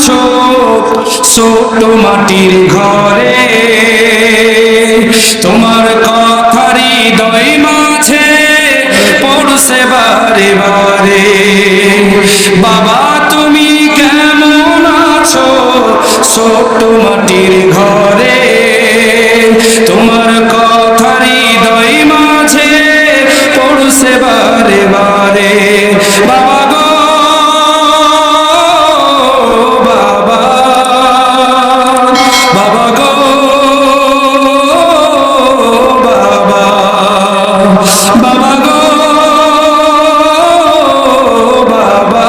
আছো ছোট মাটির ঘরে, তোমার কথা হৃদয় মাঝে পড়ছে বারে বারে। বাবা তুমি কেমন আছো ছোট মাটির ঘরে, তোমার কথা হৃদয় মাঝে পড়ছে বারে বারে। বাবা গো বাবা, বাবা গো বাবা, বাবা গো বাবা,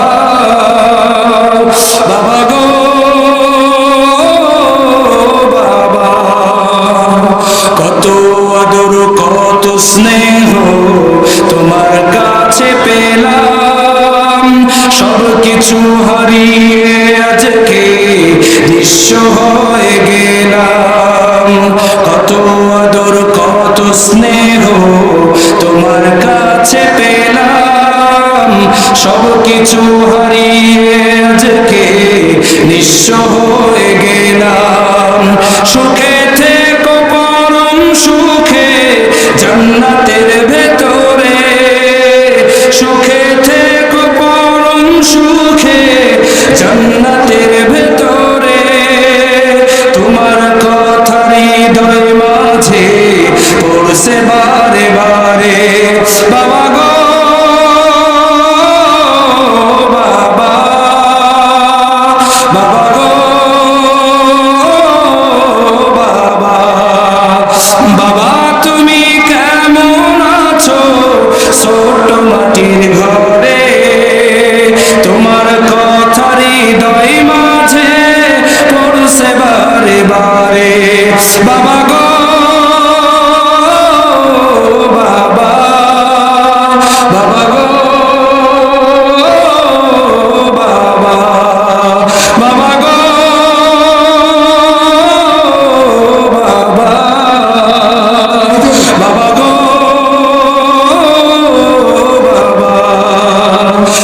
বাবা গো বাবা। কত আদর কত স্নেহ তোমার কাছে পেলাম, সব কিছু হারিয়ে আজকে নিঃস্ব হয়ে গেলাম। কত আদর কত স্নেহ তোমার কাছে পেলাম, সব কিছু হারিয়ে আজকে নিঃস্ব হয়ে গেলাম। সুখে থেকো পরম সুখে জান্নাতের ভেতরে, সুখে থেকো পরম সুখে জান্নাতের ভেতরে। তোমার কথা হৃদয় মাঝে পড়ছে বারে বারে। বাবা গো বাবা, বাবা গো বাবা, বাবা তুমি কেমন আছো ছোট মাটির ঘরে, তোমার কথা হৃদয় মাঝে পড়ছে বারে বারে। বাবা গো